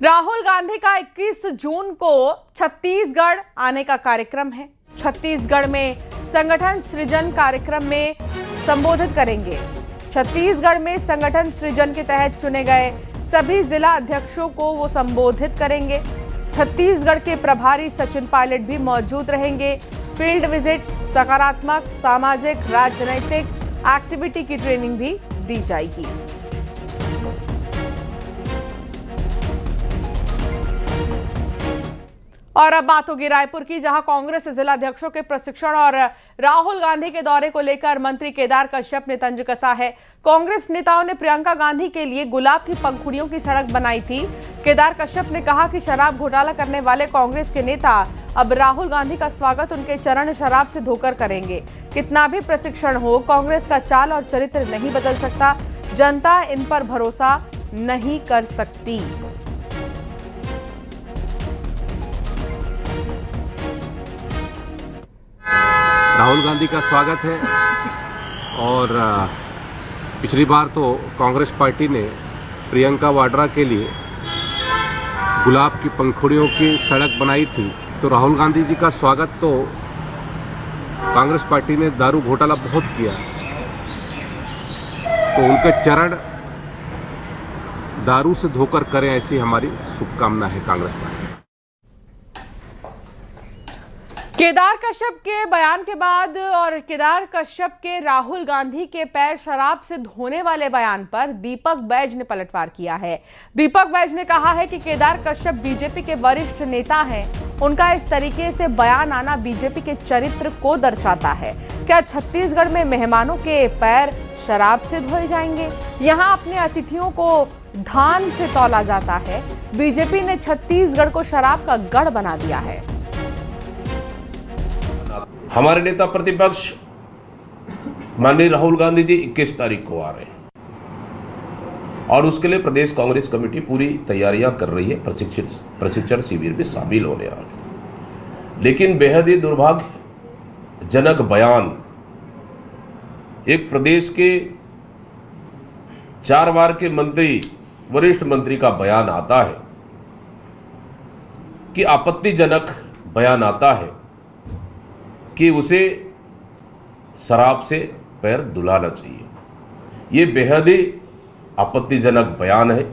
राहुल गांधी का 21 जून को छत्तीसगढ़ आने का कार्यक्रम है। छत्तीसगढ़ में संगठन सृजन कार्यक्रम में संबोधित करेंगे। छत्तीसगढ़ में संगठन सृजन के तहत चुने गए सभी जिला अध्यक्षों को वो संबोधित करेंगे। छत्तीसगढ़ के प्रभारी सचिन पायलट भी मौजूद रहेंगे। फील्ड विजिट, सकारात्मक सामाजिक राजनीतिक एक्टिविटी की ट्रेनिंग भी दी जाएगी। और अब बात होगी रायपुर की, जहां कांग्रेस जिला अध्यक्षों के प्रशिक्षण और राहुल गांधी के दौरे को लेकर मंत्री केदार कश्यप ने तंज कसा है। कांग्रेस नेताओं ने प्रियंका गांधी के लिए गुलाब की पंखुड़ियों की सड़क बनाई थी। केदार कश्यप ने कहा कि शराब घोटाला करने वाले कांग्रेस के नेता अब राहुल गांधी का स्वागत उनके चरण शराब से धोकर करेंगे। कितना भी प्रशिक्षण हो, कांग्रेस का चाल और चरित्र नहीं बदल सकता। जनता इन पर भरोसा नहीं कर सकती। राहुल गांधी का स्वागत है। और पिछली बार तो कांग्रेस पार्टी ने प्रियंका वाड्रा के लिए गुलाब की पंखुड़ियों की सड़क बनाई थी, तो राहुल गांधी जी का स्वागत तो कांग्रेस पार्टी ने दारू घोटाला बहुत किया, तो उनके चरण दारू से धोकर करें, ऐसी हमारी शुभकामना है कांग्रेस पार्टी। केदार कश्यप के बयान के बाद और केदार कश्यप के राहुल गांधी के पैर शराब से धोने वाले बयान पर दीपक बैज ने पलटवार किया है। दीपक बैज ने कहा है कि केदार कश्यप बीजेपी के वरिष्ठ नेता हैं। उनका इस तरीके से बयान आना बीजेपी के चरित्र को दर्शाता है। क्या छत्तीसगढ़ में मेहमानों के पैर शराब से धोए जाएंगे? यहाँ अपने अतिथियों को धान से तौला जाता है। बीजेपी ने छत्तीसगढ़ को शराब का गढ़ बना दिया है। हमारे नेता प्रतिपक्ष माननीय राहुल गांधी जी 21 तारीख को आ रहे हैं और उसके लिए प्रदेश कांग्रेस कमेटी पूरी तैयारियां कर रही है। प्रशिक्षण शिविर में शामिल होने वाले, लेकिन बेहद ही दुर्भाग्यजनक बयान एक प्रदेश के 4 बार के मंत्री, वरिष्ठ मंत्री का बयान आता है कि आपत्तिजनक बयान आता है कि उसे शराब से पैर धुलाना चाहिए। ये बेहद ही आपत्तिजनक बयान है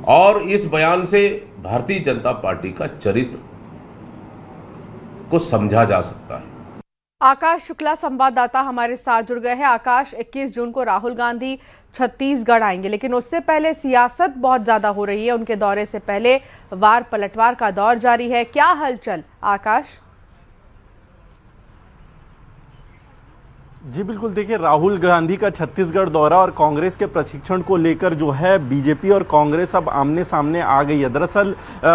और इस बयान से भारतीय जनता पार्टी का चरित्र को समझा जा सकता है। आकाश शुक्ला संवाददाता हमारे साथ जुड़ गए हैं। आकाश, 21 जून को राहुल गांधी छत्तीसगढ़ आएंगे, लेकिन उससे पहले सियासत बहुत ज्यादा हो रही है। उनके दौरे से पहले वार पलटवार का दौर जारी है। क्या हलचल आकाश? जी बिल्कुल, देखिए राहुल गांधी का छत्तीसगढ़ दौरा और कांग्रेस के प्रशिक्षण को लेकर जो है बीजेपी और कांग्रेस अब आमने सामने आ गई है। दरअसल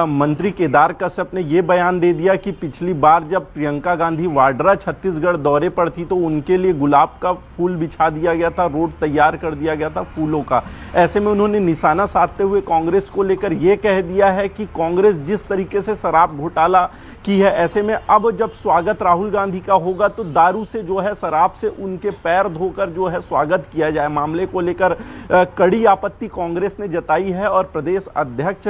मंत्री केदार कश्यप ने ये बयान दे दिया कि पिछली बार जब प्रियंका गांधी वाड्रा छत्तीसगढ़ दौरे पर थी तो उनके लिए गुलाब का फूल बिछा दिया गया था, रोड तैयार कर दिया गया था फूलों का। ऐसे में उन्होंने निशाना साधते हुए कांग्रेस को लेकर ये कह दिया है कि कांग्रेस जिस तरीके से शराब घोटाला की है, ऐसे में अब जब स्वागत राहुल गांधी का होगा तो दारू से जो है, शराब से उनके पैर धोकर जो है स्वागत किया जाए। मामले को लेकर कड़ी आपत्ति कांग्रेस ने जताई है और प्रदेश अध्यक्ष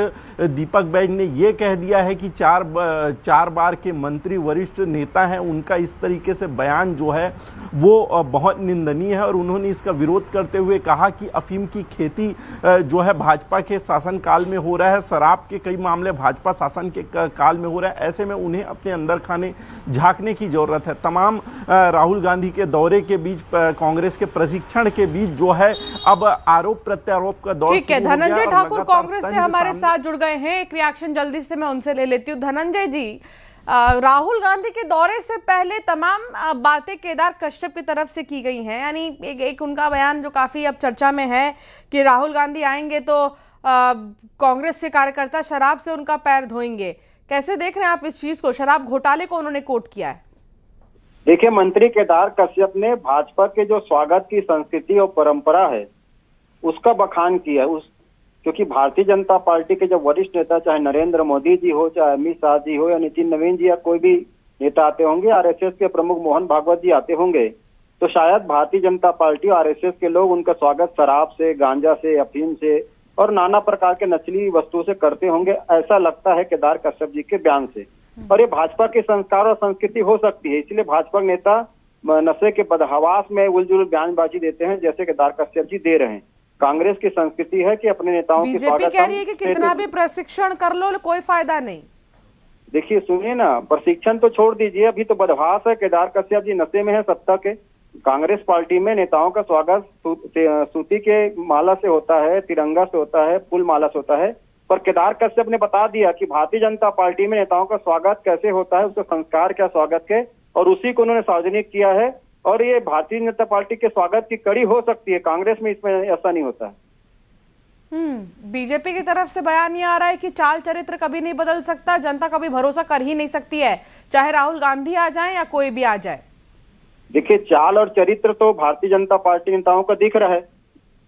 दीपक बैज ने यह कह दिया है कि चार बार के मंत्री, वरिष्ठ नेता हैं, उनका इस तरीके से बयान जो है वो बहुत निंदनीय है। और उन्होंने इसका विरोध करते हुए कहा कि अफीम की खेती जो है भाजपा के शासनकाल में हो रहा है, शराब के कई मामले भाजपा शासन के काल में हो रहा है। ऐसे में उन्हें अपने अंदर खाने झांकने की जरूरत है। तमाम राहुल गांधी के दौरे के बीच, कांग्रेस के प्रशिक्षण के बीच जो है अब आरोप प्रत्यारोप का दौर। ठीक है, धनंजय ठाकुर कांग्रेस से हमारे साथ जुड़ गए हैं। एक रिएक्शन जल्दी से मैं उनसे ले लेती हूँ। धनंजय जी, राहुल गांधी के दौरे से पहले तमाम बातें केदार कश्यप की तरफ से की गई हैं, यानी एक उनका बयान जो काफी अब चर्चा में है कि राहुल गांधी आएंगे तो कांग्रेस के कार्यकर्ता शराब से उनका पैर धोएंगे। कैसे देख रहे हैं आप इस चीज को? शराब घोटाले को उन्होंने कोट किया है। देखिए, मंत्री केदार कश्यप ने भाजपा के जो स्वागत की संस्कृति और परंपरा है उसका बखान किया है। क्योंकि भारतीय जनता पार्टी के जो वरिष्ठ नेता, चाहे नरेंद्र मोदी जी हो, चाहे अमित शाह जी हो या नितिन नवीन जी या कोई भी नेता आते होंगे, आरएसएस के प्रमुख मोहन भागवत जी आते होंगे, तो शायद भारतीय जनता पार्टी और आरएसएस के लोग उनका स्वागत शराब से, गांजा से, अफीम से और नाना प्रकार के नस्ली वस्तुओं से करते होंगे, ऐसा लगता है केदार कश्यप जी के बयान से। और ये भाजपा के संस्कार और संस्कृति हो सकती है, इसलिए भाजपा नेता नशे के बदहवास में उलझुल बयानबाजी देते हैं जैसे केदार कश्यप जी दे रहे हैं। कांग्रेस की संस्कृति है कि अपने नेताओं की बीजेपी कह रही है कि कितना भी प्रशिक्षण कर लो कोई फायदा नहीं। देखिए सुनिए ना, प्रशिक्षण तो छोड़ दीजिए, अभी तो बदहास है। केदार कश्यप जी नशे में है सत्ता के। कांग्रेस पार्टी में नेताओं का स्वागत सूती के माला से होता है, तिरंगा से होता है, फूल माला से होता है। पर केदार कश्यप ने बता दिया कि भारतीय जनता पार्टी में नेताओं का स्वागत कैसे होता है, उसका संस्कार क्या स्वागत के, और उसी को उन्होंने सार्वजनिक किया है। और ये भारतीय जनता पार्टी के स्वागत की कड़ी हो सकती है, कांग्रेस में इसमें ऐसा नहीं होता है। बीजेपी की तरफ से बयान ये आ रहा है कि चाल चरित्र कभी नहीं बदल सकता, जनता कभी भरोसा कर ही नहीं सकती है, चाहे राहुल गांधी आ जाए या कोई भी आ जाए। देखिए चाल और चरित्र तो भारतीय जनता पार्टी नेताओं का दिख रहा है।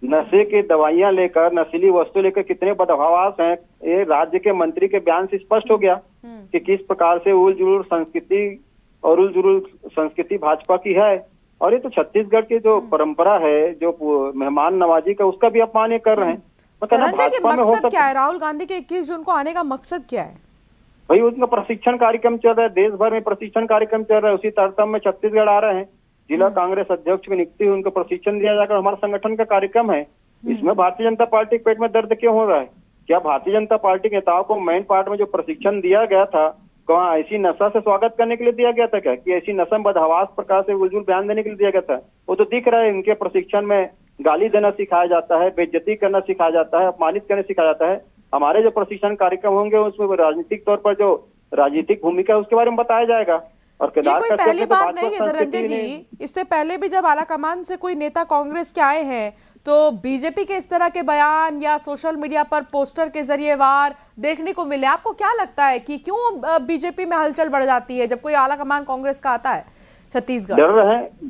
नशे की दवाइयां लेकर, नशीली वस्तु लेकर कितने बदहवास हैं, ये राज्य के मंत्री के बयान से स्पष्ट हो गया कि किस प्रकार से उलझुल संस्कृति भाजपा की है। और ये तो छत्तीसगढ़ की जो परंपरा है, जो मेहमान नवाजी का, उसका भी अपमान ये कर रहे हैं। मकसद क्या है राहुल गांधी के 21 जून को आने का मकसद क्या है? भाई उनका प्रशिक्षण कार्यक्रम चल रहा है, देश भर में प्रशिक्षण कार्यक्रम चल रहा है। उसी तारतम्य में छत्तीसगढ़ आ रहे हैं, जिला कांग्रेस अध्यक्ष की नियुक्ति हुई, उनको प्रशिक्षण दिया जाकर हमारा संगठन का कार्यक्रम है। इसमें भारतीय जनता पार्टी के पेट में दर्द क्यों हो रहा है? क्या भारतीय जनता पार्टी के नेताओं को मेन पार्ट में जो प्रशिक्षण दिया गया था, कहाँ ऐसी नशा से स्वागत करने के लिए दिया गया था क्या, कि ऐसी नशा में बदहवास प्रकार से उलझुल बयान देने के लिए दिया गया था? वो तो दिख रहा है, इनके प्रशिक्षण में गाली देना सिखाया जाता है, बेइज्जती करना सिखाया जाता है, अपमानित करना सिखाया जाता है। हमारे जो प्रशिक्षण कार्यक्रम होंगे उसमें राजनीतिक तौर पर जो राजनीतिक भूमिका है उसके बारे में बताया जाएगा। और ये कोई पहली बार नहीं है धनंजय जी, इससे पहले भी जब आलाकमान से कोई नेता कांग्रेस के आए हैं तो बीजेपी के इस तरह के बयान या सोशल मीडिया पर पोस्टर के जरिए वार देखने को मिले। आपको क्या लगता है कि क्यों बीजेपी में हलचल बढ़ जाती है जब कोई आलाकमान कांग्रेस का आता है छत्तीसगढ़?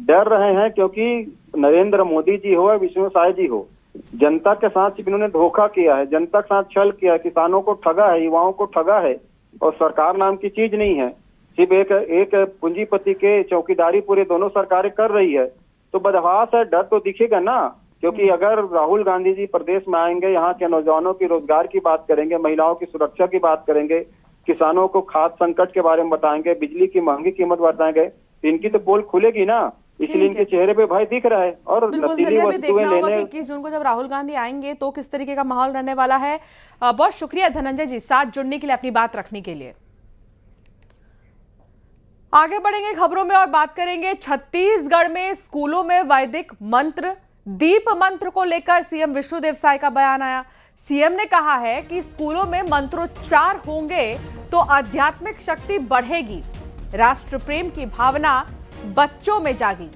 डर रहे हैं क्योंकि नरेंद्र मोदी जी हो या विष्णु साय जी हो, जनता के साथ इन्होंने धोखा किया है, जनता के साथ छल किया है, किसानों को ठगा है, युवाओं को ठगा है। और सरकार नाम की चीज नहीं है, सिर्फ एक पूंजीपति के चौकीदारी पूरे दोनों सरकारें कर रही है। तो बदहास है, डर तो दिखेगा ना। क्योंकि अगर राहुल गांधी जी प्रदेश में आएंगे, यहाँ के नौजवानों की रोजगार की बात करेंगे, महिलाओं की सुरक्षा की बात करेंगे, किसानों को खाद्य संकट के बारे में बताएंगे, बिजली की महंगी कीमत बताएंगे, तो इनकी तो पोल खुलेगी ना। इसलिए इनके चेहरे पे भय दिख रहा है। और नशीली वस्तुएं लेने 21 जून को जब राहुल गांधी आएंगे तो किस तरीके का माहौल रहने वाला है। बहुत शुक्रिया धनंजय जी साथ जुड़ने के लिए, अपनी बात रखने के लिए। आगे बढ़ेंगे खबरों में और बात करेंगे छत्तीसगढ़ में स्कूलों में वैदिक मंत्र, दीप मंत्र को लेकर सीएम विष्णुदेव साय का बयान आया। सीएम ने कहा है कि स्कूलों में मंत्रोच्चार होंगे तो आध्यात्मिक शक्ति बढ़ेगी, राष्ट्र प्रेम की भावना बच्चों में जागी।